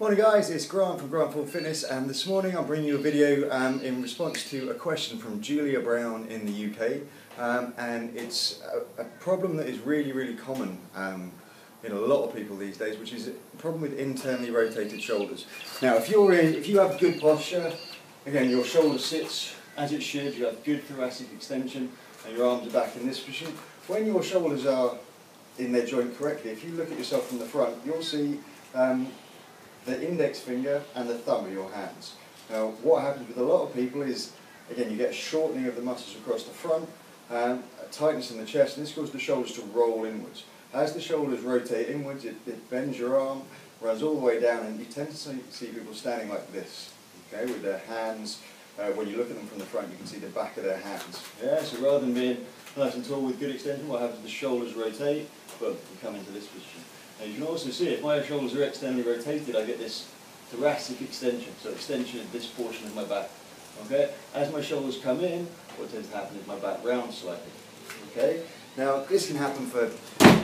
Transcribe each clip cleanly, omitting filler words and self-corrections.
Morning guys, it's Grant from Grant Ford Fitness, and this morning I'm bringing you a video in response to a question from Julia Brown in the UK, and it's a problem that is really common in a lot of people these days, which is a problem with internally rotated shoulders. Now if you have good posture, again your shoulder sits as it should, you have good thoracic extension and your arms are back in this position. When your shoulders are in their joint correctly, if you look at yourself from the front, you'll see the index finger and the thumb of your hands. Now what happens with a lot of people is, again, you get a shortening of the muscles across the front, a tightness in the chest, and this causes the shoulders to roll inwards. As the shoulders rotate inwards, it bends your arm, runs all the way down, and you tend to see people standing like this, okay, with their hands. When you look at them from the front, you can see the back of their hands. Yeah, so rather than being nice and tall with good extension, what happens is the shoulders rotate, but you come into this position. Now you can also see if my shoulders are externally rotated, I get this thoracic extension, so extension of this portion of my back. Okay? As my shoulders come in, what tends to happen is my back rounds slightly. Okay? Now this can happen for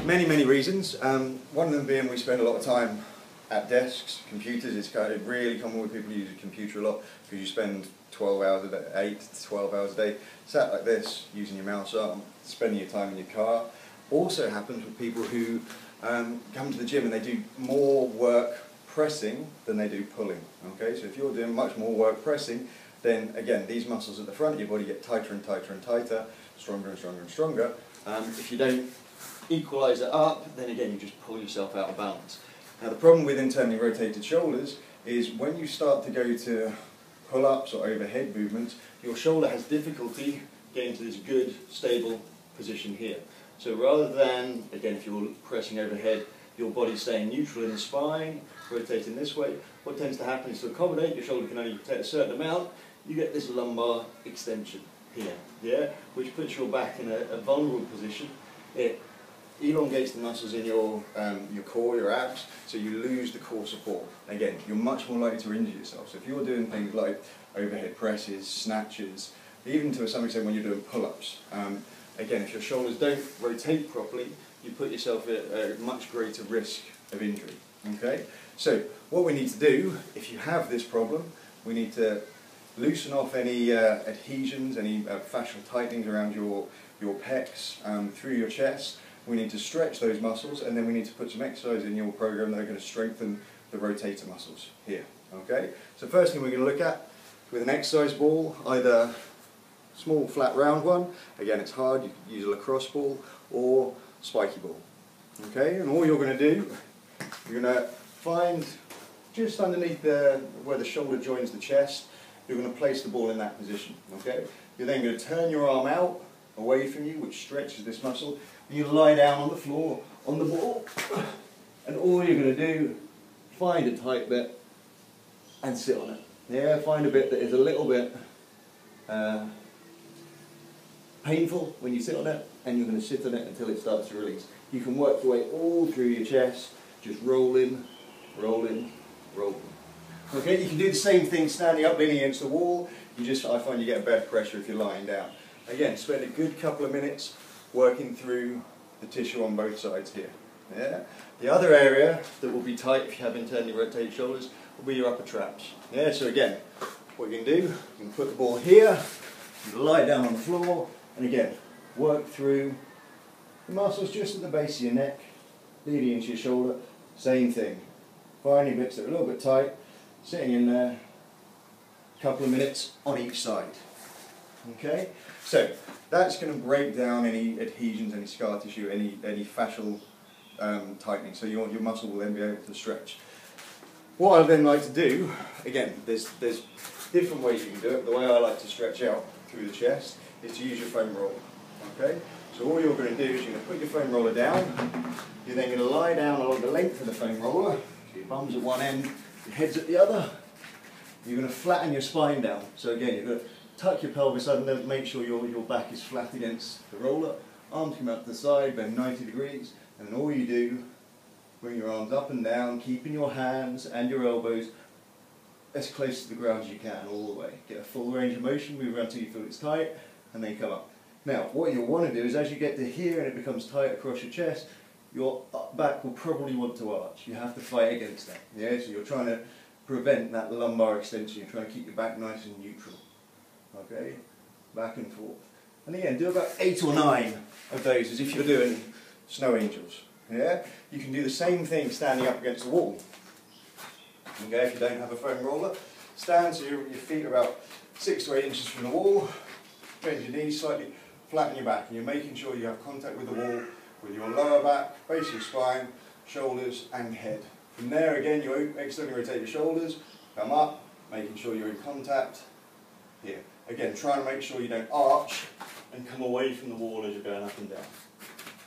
many reasons. One of them being we spend a lot of time at desks, computers. It's kind of really common with people who use a computer a lot because you spend 12 hours a day, 8 to 12 hours a day, sat like this, using your mouse arm, spending your time in your car. Also happens with people who come to the gym and they do more work pressing than they do pulling. Okay, so if you're doing much more work pressing, then again these muscles at the front of your body get tighter and tighter and tighter, stronger and stronger and stronger. If you don't equalise it up, then again you just pull yourself out of balance. Now the problem with internally rotated shoulders is when you start to go to pull-ups or overhead movements, your shoulder has difficulty getting to this good, stable position here. So rather than, again, if you're pressing overhead, your body's staying neutral in the spine, rotating this way, what tends to happen is to accommodate, your shoulder can only rotate a certain amount, you get this lumbar extension here, yeah, which puts your back in a vulnerable position. It elongates the muscles in your core, your abs, so you lose the core support. Again, you're much more likely to injure yourself. So if you're doing things like overhead presses, snatches, even to some extent when you're doing pull-ups, again, if your shoulders don't rotate properly, you put yourself at a much greater risk of injury. Okay? So what we need to do, if you have this problem, we need to loosen off any adhesions, any fascial tightenings around your pecs, through your chest. We need to stretch those muscles, and then we need to put some exercise in your program that are going to strengthen the rotator muscles here. Okay? So first thing we're going to look at with an exercise ball, either small flat round one, again it's hard, you could use a lacrosse ball, or spiky ball. Okay, and all you're going to do, you're going to find just underneath where the shoulder joins the chest, you're going to place the ball in that position. Okay, you're then going to turn your arm out away from you, which stretches this muscle, and you lie down on the floor on the ball, and all you're going to do, find a tight bit and sit on it. Yeah, find a bit that is a little bit painful when you sit on it, and you're going to sit on it until it starts to release. You can work your way all through your chest, just rolling. Okay, you can do the same thing standing up, leaning against the wall. I find you get a better pressure if you're lying down. Again, spend a good couple of minutes working through the tissue on both sides here. Yeah. The other area that will be tight if you have internally rotated shoulders will be your upper traps. Yeah. So again, what you can do, you can put the ball here, you can lie down on the floor, and again, work through the muscles just at the base of your neck, leading into your shoulder. Same thing. Finding bits that are a little bit tight, sitting in there, a couple of minutes on each side. Okay? So, that's going to break down any adhesions, any scar tissue, any fascial tightening, so your muscle will then be able to stretch. What I then like to do, again, there's different ways you can do it. The way I like to stretch out through the chest is to use your foam roller. Okay? So all you're going to do is you're going to put your foam roller down, you're then going to lie down along the length of the foam roller, so your bum's at one end, your head's at the other. You're going to flatten your spine down. So again, you're going to tuck your pelvis under, make sure your back is flat against the roller, arms come out to the side, bend 90 degrees, and then all you do, bring your arms up and down, keeping your hands and your elbows as close to the ground as you can, all the way. Get a full range of motion, move around till you feel it's tight, and then come up. Now, what you'll want to do is as you get to here and it becomes tight across your chest, your back will probably want to arch. You have to fight against that. Yeah, so you're trying to prevent that lumbar extension. You're trying to keep your back nice and neutral. Okay, back and forth. And again, do about 8 or 9 of those as if you're doing snow angels. Yeah, you can do the same thing standing up against the wall. Okay, if you don't have a foam roller, stand so your feet are about 6 to 8 inches from the wall. Bend your knees slightly, flatten your back, and you're making sure you have contact with the wall, with your lower back, base of your spine, shoulders and head. From there again, you externally rotate your shoulders, come up, making sure you're in contact here. Again, try and make sure you don't arch and come away from the wall as you're going up and down.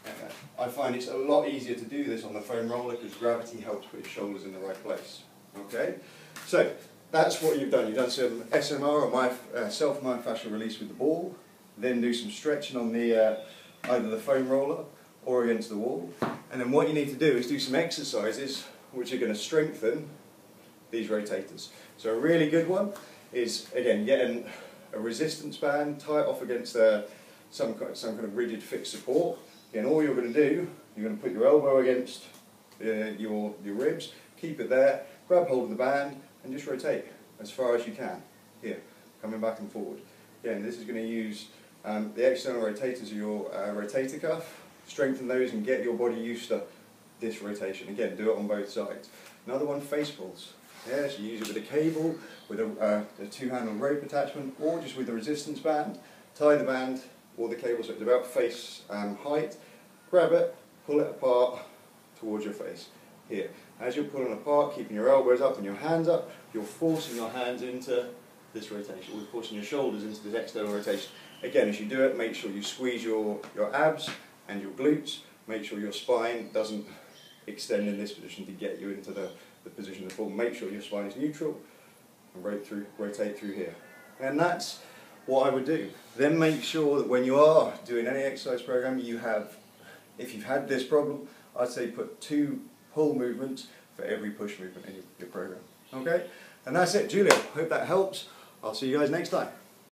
Okay. I find it's a lot easier to do this on the foam roller because gravity helps put your shoulders in the right place. Okay, so that's what you've done. You've done some SMR, or self-myofascial release with the ball, then do some stretching on the either the foam roller or against the wall. And then what you need to do is do some exercises which are going to strengthen these rotators. So a really good one is, again, getting a resistance band, tie it off against some kind of rigid fixed support. Again, all you're going to do, you're going to put your elbow against your ribs, keep it there, grab hold of the band and just rotate as far as you can. Here, coming back and forward. Again, this is going to use the external rotators of your rotator cuff, strengthen those and get your body used to this rotation. Again, do it on both sides. Another one, face pulls. Yeah, so you use it with a cable, with a two-handle rope attachment, or just with a resistance band. Tie the band or the cable so it's about face height. Grab it, pull it apart towards your face. Here, as you're pulling apart, keeping your elbows up and your hands up, you're forcing your hands into this rotation. We're forcing your shoulders into this external rotation. Again, as you do it, make sure you squeeze your abs and your glutes. Make sure your spine doesn't extend in this position to get you into the position of fall. Make sure your spine is neutral and rotate through here. And that's what I would do. Then make sure that when you are doing any exercise program, you have, if you've had this problem, I'd say put 2 pull movements for every push movement in your program. Okay? And that's it, Julia. Hope that helps. I'll see you guys next time.